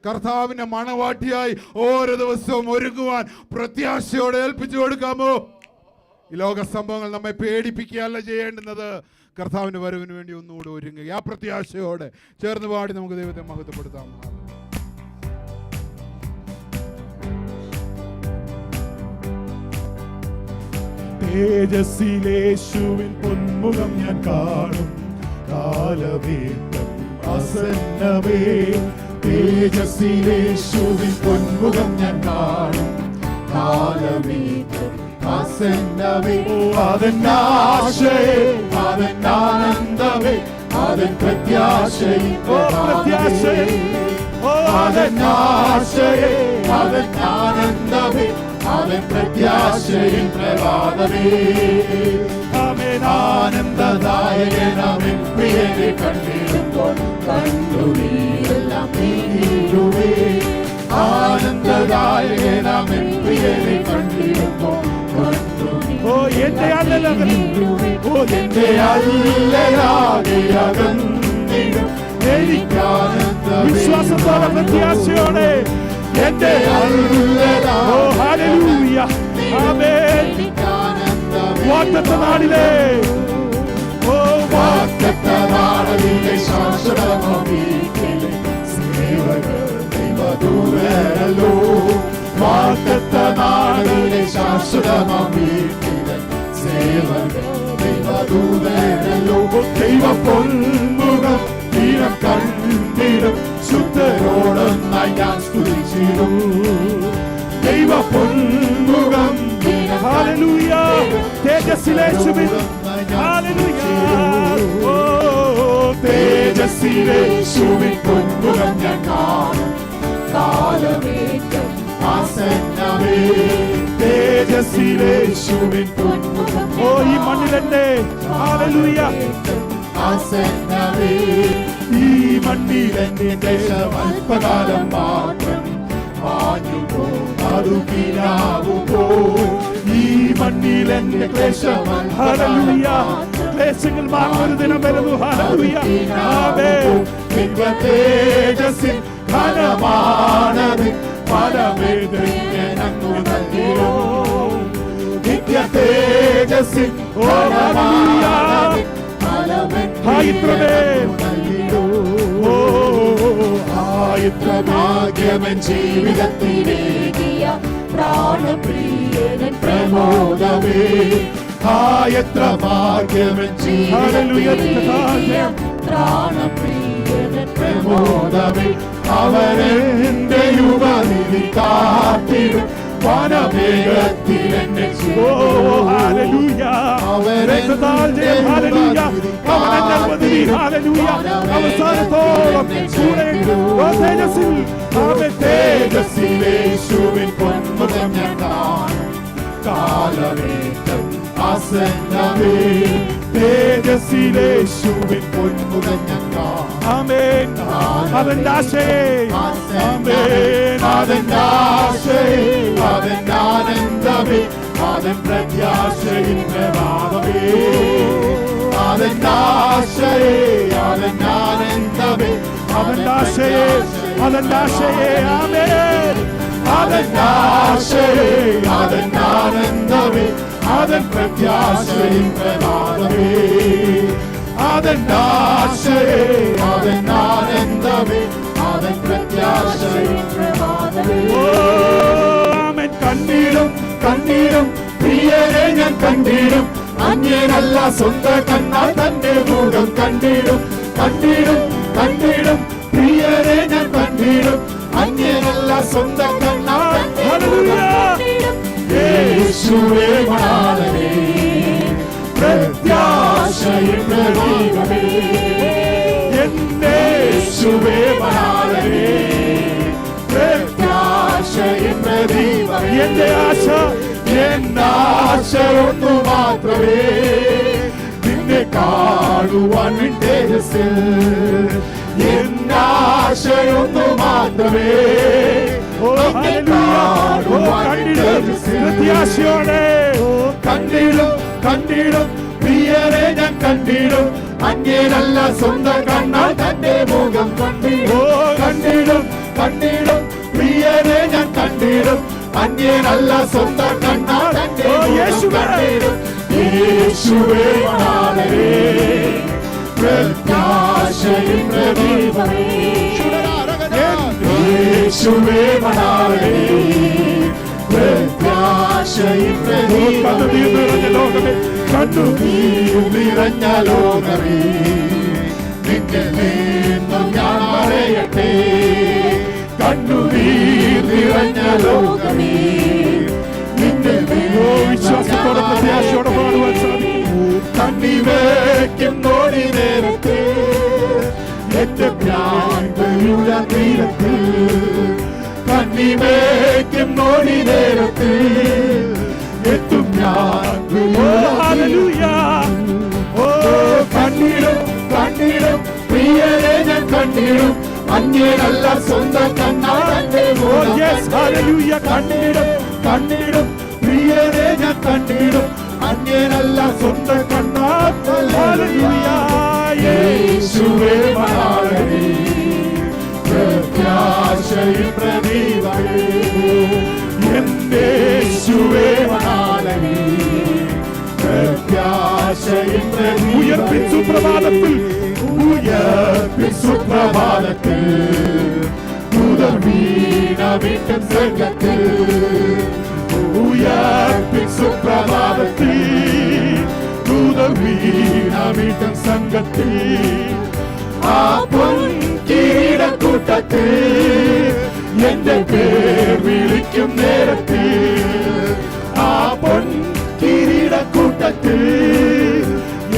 കർത്താവിന്റെ മണവാട്ടിയായി ഓരോ ദിവസവും ഒരുങ്ങുവാൻ പ്രത്യാശയോടെ ഏൽപ്പിച്ചു കൊടുക്കാമോ? ഈ ലോക സംഭവങ്ങൾ നമ്മെ പേടിപ്പിക്കുകയല്ല ചെയ്യേണ്ടുന്നത്, കർത്താവിന്റെ വരവിന് വേണ്ടി ഒന്നുകൂടെ ഒരുങ്ങുക. ആ പ്രത്യാശയോടെ ചേർന്ന് പാടി നമുക്ക് ദൈവത്തെ മഹത്വപ്പെടുത്താം. തേജസ്സിലേശുവിൻ പൊന്മുഖം ഞാൻ കാണും, കാലമേറ്റം ആസന്നമേ. തേജസ്സിലേശുവിൻ പൊന്മുഖം ഞാൻ കാണും, കാലമേറ്റം ആസന്നമേ. അതെന്നാശയേ, അതെന്നാനന്ദമേ, അതെൻ പ്രത്യാശയേ, പ്രത്യാശയേ. അതെന്നാശയേ, അതെന്നാനന്ദമേ, അവൻ പ്രത്യാശയിൻ പ്രഭാതമേ. അവൻ ആനന്ദദായകനവൻ പ്രിയനെ കണ്ടിടുമ്പോൾ കണ്ടുനീരെല്ലാം നീങ്ങിടുമേ. ആനന്ദദായകനവൻ പ്രിയനെ കണ്ടിടുമ്പോൾ എന്റെ അല്ലലാകെ അകന്നിടും എനിക്കാനന്ദ. വിശ്വാസത്തോടെ പ്രത്യാശയോടെ എന്റെ വാഗ്ദത്ത നാടിലെ ശാശ്വതമീ സേവകർ ദൈവദൂതരല്ലോ. വാഗ്ദത്ത നാടിലെ ശാശ്വതമീ സേവകർ ദൈവദൂതരല്ലോ. ദൈവ പൊന്മുഖം തീരം കണ്ടിടും, ശുദ്ധരോടൊന്നായി ഞാൻ സ്തുതിച്ചിടും. ദൈവ പൊന്മുഖം ഹല്ലേലൂയ. തേജസ്സിലേശുവിൻ ഹല്ലേലൂയ. ഓ തേജസ്സിലേശുവിൻ പൊന്മുഖം ഞാൻ കാണും, കാലമേറ്റം ആസന്നമേ. തേജസ്സിലേശുവിൻ പൊന്മുഖം ഓ ഈ മണ്ണിലെന്നെ ഹല്ലേലൂയ ആസന്നമേ. ഈ മണ്ണിലെന്നെ ക്ലേശം അല്പകാലം മാത്രം മാഞ്ഞുപോ, ഈ മണ്ണിലെന്റെ ക്ലേശം ഹല്ലേലൂയ. ക്ലേശങ്ങൾ മാറുന്ന ദിനം വരുന്നു ഹല്ലേലൂയ. തേജസ്സിൻ ഘനമാനത് പരമേന്ദ്രങ്ങു നൽകിയോ. നിത്യ തേജസ്സിൻ ഘനമാനത് എത്ര ഭാഗ്യമൻ ജീവിതത്തിലേകിയ പ്രാണപ്രിയനൻ പ്രമോദമേ. എത്ര ഭാഗ്യമൻ ജീവിതത്തിലേകിയ പ്രാണപ്രിയനൻ പ്രമോദമേ. അവരെന്റെ യുവനിധി കാത്തിടും, വനവേഗത്തിൽ എന്നെ തേജസ്സിലേശുവിൻ പൊന്മുഖം ഞാൻ കാണും, കാലമേറ്റം ആസന്നമേ. തേജസ്സിലേശുവിൻ പൊന്മുഖം ഞാൻ കാണും. ആമേൻ. അവന്റെ ആശയേ, ആമേൻ. അവന്റെ ആശയേ, അവന്റെ ആനന്ദമേ, അവൻ പ്രത്യാശയിൻ പ്രഭാതമേ. അവന്റെ ആശയേ, അവന്റെ ആനന്ദമേ, അവന്റെ ആശയേ, അവന്റെ ആശയേ. ആമേൻ. അവന്റെ ആശയേ, അവന്റെ ആനന്ദമേ, അവൻ പ്രത്യാശയിൻ പ്രഭാതമേ. അവന്റെ ആശയേ, അവന്റെ ആനന്ദമേ, അവൻ പ്രത്യാശയിൻ പ്രഭാതമേ. ആമേൻ. കണ്ടിടും കണ്ടിടും പ്രിയനെ ഞാൻ കണ്ടിടും, അന്യനല്ല സ്വന്തം കണ്ണാൽ തന്റെ മുഖം കണ്ടിടും. കണ്ടിടും കണ്ടിടും പ്രിയനെ ഞാൻ കണ്ടിടും, അന്യനല്ല സ്വന്തം കണ്ണാൽ തന്റെ മുഖം കണ്ടിടും. യേശുവേ മണാളനേ, പ്രത്യാശയിൻ പ്രതീകമേ. എന്റെ യേശുവേ മണാളനേ, പ്രത്യാശയിൻ പ്രതീകമേ. എന്റെ ആശ, എന്റെ ആശ ഒന്നു മാത്രമേ, നിന്നെ കാണുവാൻ തേജസ്സിൽ. എന്റെ ആശയൊന്നു മാത്രമേ, പ്രത്യാശയോടെ കണ്ടിടും കണ്ടിടും പ്രിയരെ ഞാൻ കണ്ടിടും, അന്യനല്ല സ്വന്തം കണ്ണാൽ തന്റെ മുഖം കണ്ടിടും. കണ്ടിടും കണ്ടിടും പ്രിയനെ ഞാൻ കണ്ടിടും അന്യനല്ല സ്വന്തം കണ്ണാൽ തന്റെ മുഖം കണ്ടിടും യേശുവേ മണാളനേ പ്രത്യാശയും പ്രദീപമേ യേശുവേ മണാളനേ പ്രത്യാശയും പ്രദീപമേ കണ്ണുനീർ നിറഞ്ഞ ലോകമേ നിന്നിൽ നിന്നും ഞാൻ മറയട്ടെ കണ്ണുനീർ നിറഞ്ഞ ലോകമേ നിന്നിൽ വിശ്വാസത്തോടെ പ്രത്യാശയോടെ പാടുവാൻ സാധിക്കും കണ്ണിവയ്ക്കും നോടി നേരത്ത് എന്റെ പ്രാണുള്ള തീരത്ത് കണ്ണിവയ്ക്കും നോടി നേരത്ത് എത്തും ഞാൻ കണ്ണിടും കണ്ണിടും പ്രിയരെ ഞാൻ കണ്ണിടും അന്യനല്ല സ്വന്തം കണ്ണാൽ തന്റെ കണ്ണിടും കണ്ണിടും പ്രിയരെ ഞാൻ കണ്ണിടും അന്യനല്ല സ്വന്തം കണ്ണാൽ യേശുവേ മണാളനേ പ്രത്യാശയും പ്രദീപമേ എന്റെ യേശുവേ മണാളനേ പ്രത്യാശയും പ്രദീപമേ ഉയർപ്പിൻ സുപ്രഭാതത്തിൽ ഉയർപ്പിൻ സുപ്രഭാതത്തിൽ ദൂതർ വീണ വീട്ടൻ സംഘത്തിൽ ഉയർപ്പിൻ സുപ്രഭാതത്തിൽ ദൂതർ വീണ വീട്ടൻ സംഘത്തിൽ ആ പൊൻകിരീടക്കൂട്ടത്തിൽ എന്റെ പേർ വിളിക്കും നേരത്തിൽ ആ പൊൻകിരീടക്കൂട്ടത്തിൽ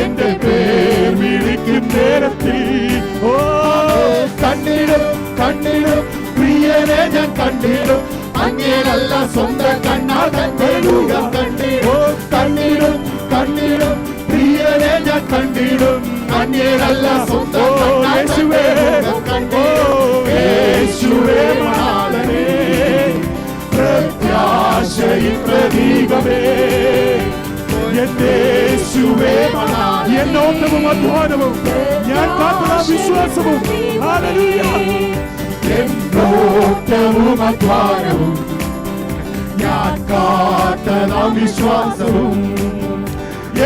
എന്റെ പേർ വിളിക്കും നേരത്തിൽ ഓ കണ്ണിടും കണ്ണിടും പ്രിയനെ ഞാൻ കണ്ടിടും അങ്ങേനല്ല സ്വന്തം കണ്ണാൽ തന്റെ മുഖം കണ്ടിടും കണ്ണിടും കണ്ണിടും പ്രിയനെ ഞാൻ കണ്ടിടും അങ്ങേനല്ല സ്വന്തം കണ്ണാൽ തന്റെ മുഖം കണ്ടിടും യേശുവേ മണാളനേ പ്രത്യാശയും പ്രദീപമേ എന്റെ യേശുവേ മണാളനേ എന്നോട്ടവും അധ്വാനവും ഞാൻ കാത്തുള്ള വിശ്വാസവും ഹല്ലേലൂയ എന്നോട്ടവും അധ്വാനവും ഞാൻ കാത്തുള്ള വിശ്വാസവും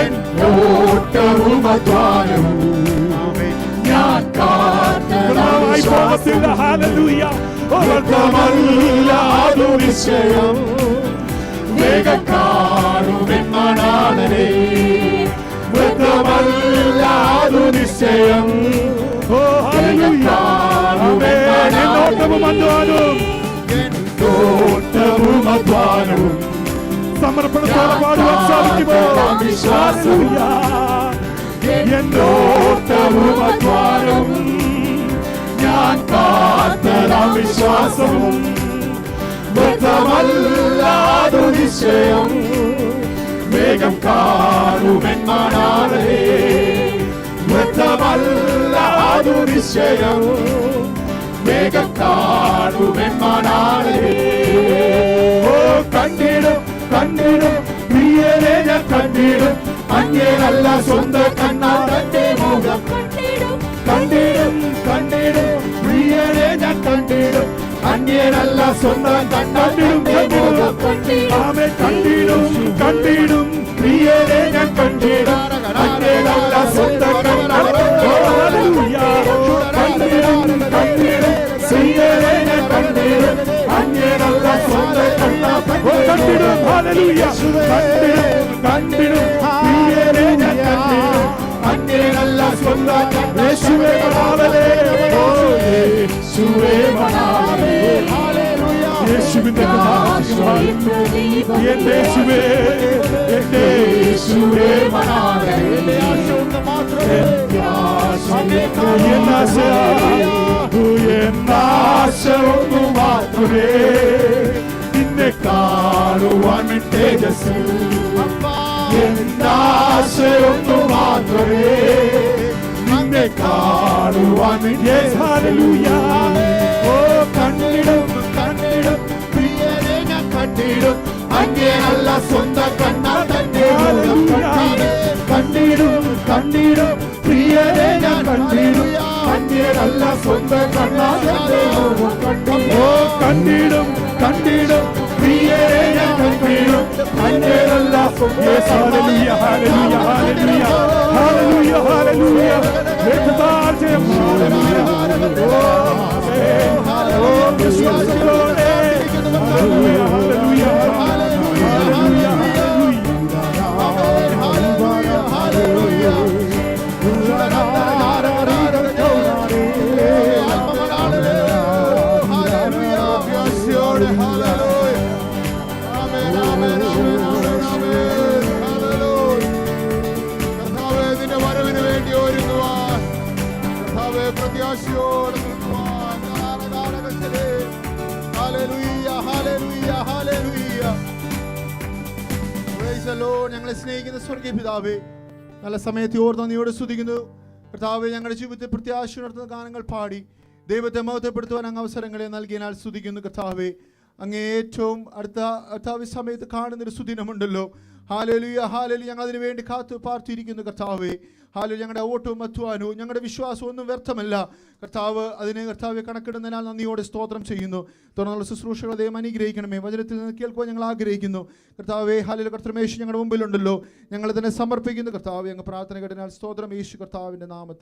എന്നോട്ടവും അധ്വാനവും ഞാൻ കാത്തുള്ള വിശ്വാസവും ഹല്ലേലൂയ വർത്തമല്ലാതു നിശ്ചയം വേഗക്കാടുമെൻ മണാളനേ വർത്തമല്ലാതു നിശ്ചയം എന്നോട്ടവും അധ്വാനവും സമർപ്പണത്തോടെ പാടുവാൻ സാധിക്കുമോ എന്നോട്ടവും അധ്വാനവും ഞാൻ കാത്തല വിശ്വാസവും വ്യർത്ഥമല്ലാതു നിശ്ചയം വേഗം കാണുമെൻ മണാളനേ വ്യർത്ഥമല്ലാതു നിശ്ചയം വേഗം കാണുമെൻ മണാളനേ ഓ കണ്ടിടും കണ്ടിടും പ്രിയനെ ഞാൻ കണ്ടിടും അങ്ങേനല്ല സ്വന്തം കണ്ണാൽ തന്റെ മുഖം കണ്ടിടും കണ്ടിടും പ്രിയനെ ഞാൻ കണ്ടിടും അങ്ങേനല്ല സ്വന്തം കണ്ണാൽ തന്റെ മുഖം ആമേൻ കണ്ടിടും കണ്ടിടും പ്രിയനെ ഞാൻ കണ്ടിടും അങ്ങേനല്ല സ്വന്തം കണ്ണാൽ കണ്ടിടും കണ്ടിടും പ്രിയനെ ഞാൻ കണ്ടിടും അങ്ങേനല്ല സ്വന്തം കണ്ണാൽ കണ്ടിടും ഹല്ലേലൂയ കണ്ടിടും കണ്ടിടും പ്രിയനെ ഞാൻ കണ്ടിടും അങ്ങേനല്ല സ്വന്തം യേശുവേ മണാളനേ യേശുവേ മണാളനേ യേശുവിന്റെ എന്റെ യേശുവേ എന്റെ യേശുവേ മണാളനേ എന്നാശ ഒന്നു മാത്രമേ നിന്നെ കാണുവാൻ തേജസ് എന്നാശയൊന്നു മാത്രമേ നിന്നെ കാണുവാൻ ഹല്ലേലൂയ ഓ കണ്ടിടും കണ്ടിടും പ്രിയനെ ഞാൻ കണ്ടിടും അങ്ങേനല്ല സ്വന്തം കണ്ണാൽ തന്റെ കണ്ടിടും കണ്ടിടും പ്രിയനെ ഞാൻ കണ്ടിടും അങ്ങേനല്ല സ്വന്തം കണ്ണാൽ തന്റെ കണ്ടിടും കണ്ടിടും പ്രിയേ ഞാൻ കണ്ടിടും അന്യരല്ല ഹല്ലേലൂയ ഹല്ലേലൂയ ഹല്ലേലൂയ ഹല്ലേലൂയ ഹല്ലേലൂയ ജയം ഹല്ലേലൂയ വിശ്വാസത്തോടെ ഹല്ലേലൂയ ഹല്ലേലൂയ ഹല്ലേലൂയ പ്രത്യാശയോടെ ഞങ്ങളെ സ്നേഹിക്കുന്ന സ്വർഗീയ പിതാവേ, നല്ല സമയത്ത് ഓർത്ത് നന്ദിയോടെ സ്തുതിക്കുന്നു കർത്താവേ. ഞങ്ങളുടെ ജീവിതത്തിൽ പ്രത്യാശ ഉണർത്തുന്ന ഗാനങ്ങൾ പാടി ദൈവത്തെ മഹത്വപ്പെടുത്തുവാൻ അങ്ങ് അവസരങ്ങളെ നൽകിയതിനാൽ സ്തുതിക്കുന്നു കർത്താവേ. അങ്ങ് ഏറ്റവും അടുത്ത സമയത്ത് കാണുന്നൊരു സുദിനമുണ്ടല്ലോ. Hallelujah hallelujah. ഞങ്ങൾ അതിനു വേണ്ടി കാത്തു പാർത്തിരിക്കുന്നു കർത്താവേ. ഹല്ലേലൂയ. ഞങ്ങളുടെ ഓട്ടവും അധ്വാനവും ഞങ്ങളുടെ വിശ്വാസവും ഒന്നും വ്യർത്ഥമല്ല കർത്താവ്. അതിനെ കർത്താവെ കണക്കിടുന്നതിനാൽ നന്ദിയോടെ സ്തോത്രം ചെയ്യുന്നു. തുടർന്നുള്ള ശുശ്രൂഷകൾ ദൈവം അനുഗ്രഹിക്കണമേ. വചനത്തിൽ നിന്ന് കേൾക്കുവാൻ ഞങ്ങൾ ആഗ്രഹിക്കുന്നു കർത്താവേ. ഹല്ലേലൂയ. കർത്തൃമേശു ഞങ്ങളുടെ മുമ്പിലുണ്ടല്ലോ, ഞങ്ങൾ തന്നെ സമർപ്പിക്കുന്നു കർത്താവേ. അങ്ങ് പ്രാർത്ഥന കേട്ടതിനാൽ സ്തോത്രം യേശു കർത്താവിൻ്റെ നാമത്തിൽ.